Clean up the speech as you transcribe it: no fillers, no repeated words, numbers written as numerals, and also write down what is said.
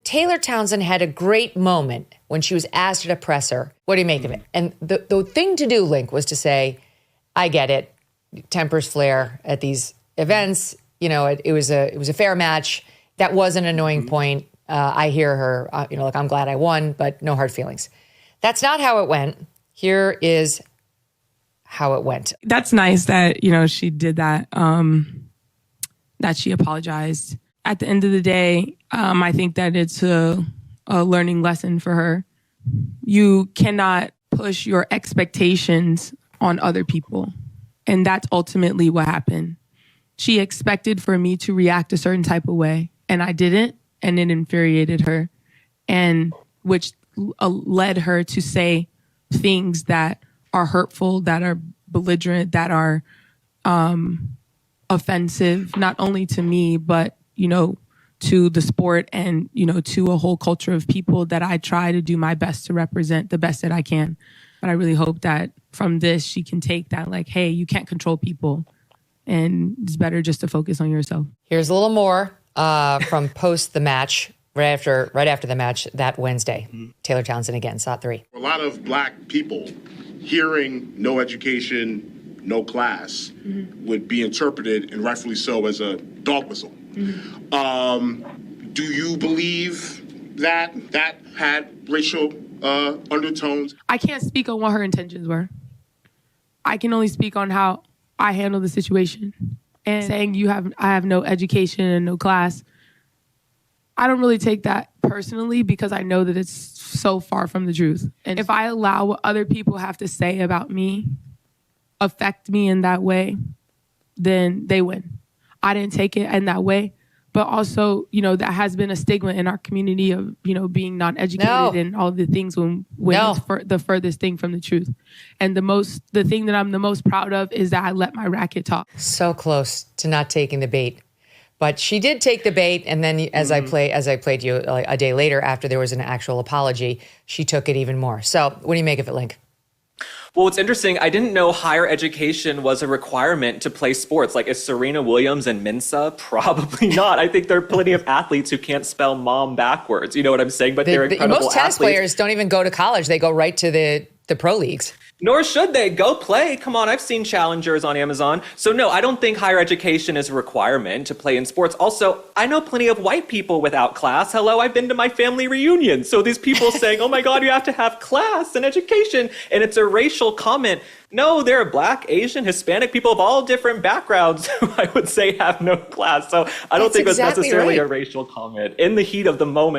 Taylor Townsend had a great moment when she was asked at a presser, what do you make of it? And the thing to do, Link, was to say, I get it. Tempers flare at these events. You know, it was a fair match. That was an annoying point. I hear her, like, I'm glad I won, but no hard feelings. That's not how it went. Here is how it went. That's nice that, she did that, that she apologized. At the end of the day, I think that it's a learning lesson for her. You cannot push your expectations on other people. And that's ultimately what happened. She expected for me to react a certain type of way, and I didn't, and it infuriated her, and which led her to say things that are hurtful, that are belligerent, that are offensive, not only to me, but, to the sport and, to a whole culture of people that I try to do my best to represent the best that I can. But I really hope that from this, she can take that like, hey, you can't control people. And it's better just to focus on yourself. Here's a little more from post the match, right after the match that Wednesday. Taylor Townsend again, SOT 3. A lot of black people hearing no education, no class would be interpreted, and rightfully so, as a dog whistle. Do you believe that had racial undertones? I can't speak on what her intentions were. I can only speak on how I handled the situation. And saying I have no education and no class, I don't really take that personally because I know that it's so far from the truth. And if I allow what other people have to say about me affect me in that way, then they win. I didn't take it in that way. But also, that has been a stigma in our community of, being non-educated and all the things when it's the furthest thing from the truth. And the thing that I'm the most proud of is that I let my racket talk. So close to not taking the bait. But she did take the bait, and then as I played you a day later after there was an actual apology, she took it even more. So what do you make of it, Link? Well, it's interesting. I didn't know higher education was a requirement to play sports. Like, is Serena Williams and Mensa? Probably not. I think there are plenty of athletes who can't spell mom backwards. You know what I'm saying? But they're incredible most tennis athletes. players don't even go to college. They go right to the pro leagues. Nor should they. Go play. Come on, I've seen challengers on Amazon. So no, I don't think higher education is a requirement to play in sports. Also, I know plenty of white people without class. Hello, I've been to my family reunion. So these people saying, oh my God, you have to have class and education, and it's a racial comment. No, there are Black, Asian, Hispanic people of all different backgrounds who I would say have no class. So I don't think it was necessarily a racial comment in the heat of the moment.